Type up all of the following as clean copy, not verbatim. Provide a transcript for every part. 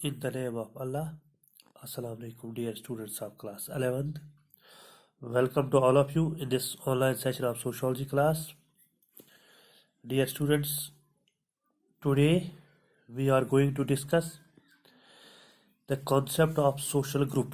In the name of Allah, Assalamu alaikum, dear students of class 11th. Welcome to all of you in this online session of sociology class. Dear students, today we are going to discuss the concept of social group.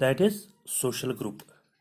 that is social group.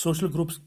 social groups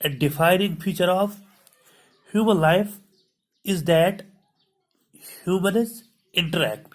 a defining feature of human life is that humans interact.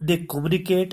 they communicate.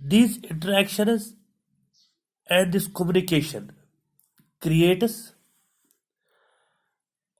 these interactions and this communication creates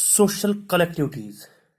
social collectivities.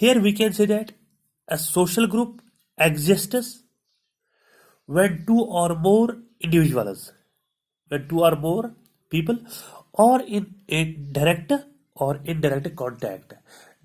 Here we can say that a social group exists when two or more individuals, when two or more people are in a direct or indirect contact.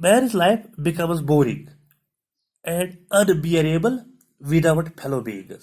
man's life becomes boring and unbearable without fellow beings.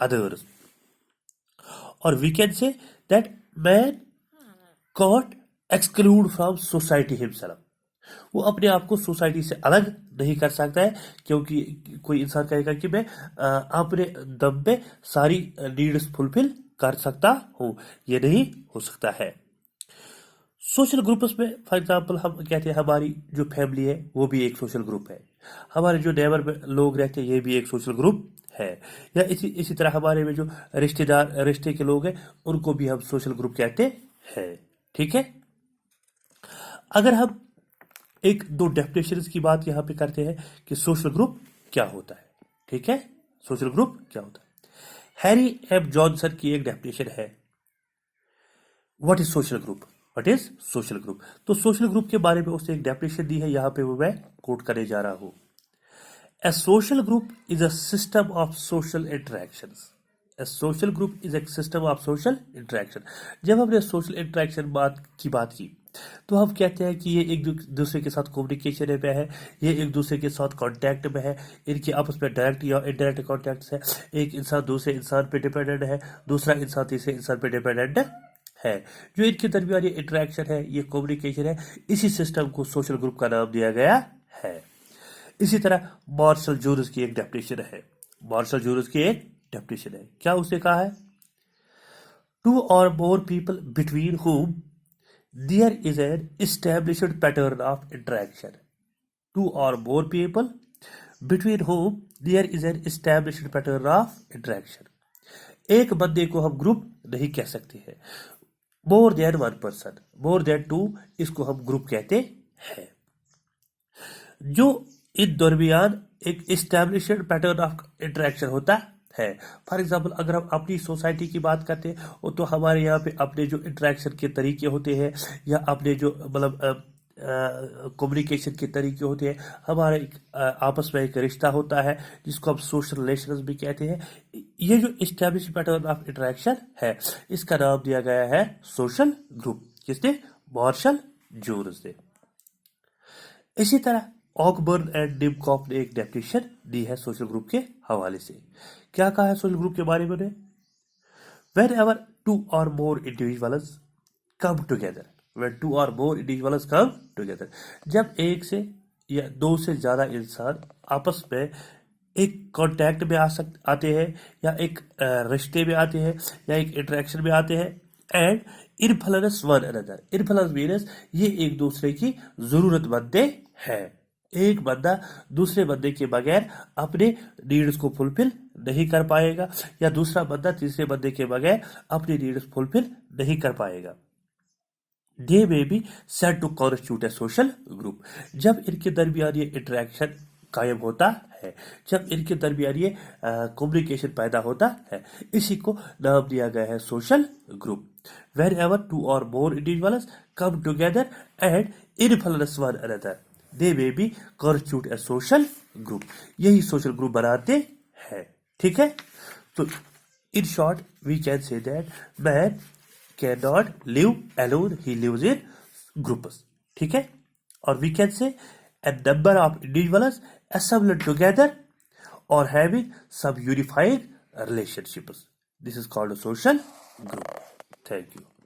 others. Or we can say that man can't exclude from society himself. وہ اپنے آپ کو society سے الگ نہیں کر سکتا ہے، کیونکہ کوئی انسان کہے گا کہ میں اپنے دم پہ ساری نیڈس فلفل کر سکتا ہوں، یہ نہیں ہو سکتا ہے۔ سوشل گروپس میں فار ایگزامپل ہم کہتے ہیں ہماری جو فیملی ہے وہ بھی ایک سوشل گروپ ہے، ہمارے جو نیبر میں لوگ رہتے ہیں یہ بھی ایک سوشل گروپ ہے، یا اسی طرح ہمارے میں جو رشتے کے لوگ ہیں ان کو بھی ہم سوشل گروپ کہتے ہیں، ٹھیک ہے۔ اگر ہم ایک دو ڈیفینیشنز کی بات یہاں پہ کرتے ہیں کہ سوشل گروپ کیا ہوتا ہے، ٹھیک ہے، سوشل گروپ کیا ہوتا ہے۔ ہیری ایم جانسن کی ایک ڈیفینیشن ہے، what is social group, what is social group. تو سوشل گروپ کے بارے میں اس نے ایک ڈیفینیشن دی ہے، یہاں پہ وہ میں کوٹ کرنے جا رہا ہوں۔ A social group is a system of social interactions. A social group is a system of social interaction. جب ہم نے سوشل انٹریکشن کی بات کی تو ہم کہتے ہیں کہ یہ ایک دوسرے کے ساتھ کمیونیکیشن میں ہے، یہ ایک دوسرے کے ساتھ کانٹیکٹ میں ہے، ان کے آپس میں ڈائریکٹ یا انڈائریکٹ کانٹیکٹس ہے، ایک انسان دوسرے انسان پہ ڈیپینڈنٹ ہے، دوسرا انسان تیسرے انسان پہ ڈیپینڈنٹ ہے، جو ان کے درمیان یہ انٹریکشن ہے، یہ کمیونیکیشن ہے، اسی سسٹم کو سوشل گروپ کا نام دیا گیا ہے۔ اسی طرح مارشل جونز کی ایک ڈیفینیشن ہے، مارشل جونز کی ایک ڈیفینیشن ہے، کیا اس نے کہا ہے؟ ٹو اور more people between whom there is an established pattern of interaction. Two or more people between whom there is an established pattern of interaction. ایک بندے کو ہم گروپ نہیں کہہ سکتے ہیں، more than one person، more than two اس کو ہم گروپ کہتے ہیں، جو ان درمیان ایک اسٹیبلشڈ پیٹرن آف انٹریکشن ہوتا ہے۔ فار ایگزامپل اگر ہم اپنی سوسائٹی کی بات کرتے ہیں تو ہمارے یہاں پہ اپنے جو انٹریکشن کے طریقے ہوتے ہیں یا اپنے جو مطلب کمیونیکیشن کے طریقے ہوتے ہیں، ہمارے آپس میں ایک رشتہ ہوتا ہے جس کو ہم سوشل ریلیشنز بھی کہتے ہیں۔ یہ جو اسٹیبلش پیٹرن آف انٹریکشن ہے اس کا نام دیا گیا ہے سوشل گروپ، کس نے؟ مارشل جونز نے۔ اسی طرح آکبرن اینڈ ڈمکاپ نے ایک ڈیفینیشن دی ہے سوشل گروپ کے حوالے سے، کیا کہا ہے سوشل گروپ کے بارے میں؟ Whenever two or more individuals come together, when two or more individuals come together، جب ایک سے یا دو سے زیادہ انسان آپس میں ایک کانٹیکٹ میں آتے ہیں یا ایک رشتے میں آتے ہیں یا ایک انٹریکشن میں آتے ہیں، and influence one another, influence means یہ ایک دوسرے کی ضرورت مندیں ہیں، ایک بندہ دوسرے بندے کے بغیر اپنے نیڈز کو فلفل نہیں کر پائے گا یا دوسرا بندہ تیسرے بندے کے بغیر اپنی نیڈز فلفل نہیں کر پائے گا۔ they may be said to constitute a social group۔ جب ان کے درمیان یہ انٹریکشن قائم ہوتا ہے، جب ان کے درمیان یہ کمیونیکیشن پیدا ہوتا ہے، اسی کو نام دیا گیا ہے social group. whenever two or more individuals come together and influence one another they may be constitute a social group، یہی سوشل گروپ بناتے ہیں، ٹھیک ہے۔ تو in short we can say that man cannot live alone، he lives in groups، ٹھیک ہے۔ اور we can say a number of individuals assembled together or having some unified relationships، this is called a social group۔ Thank you۔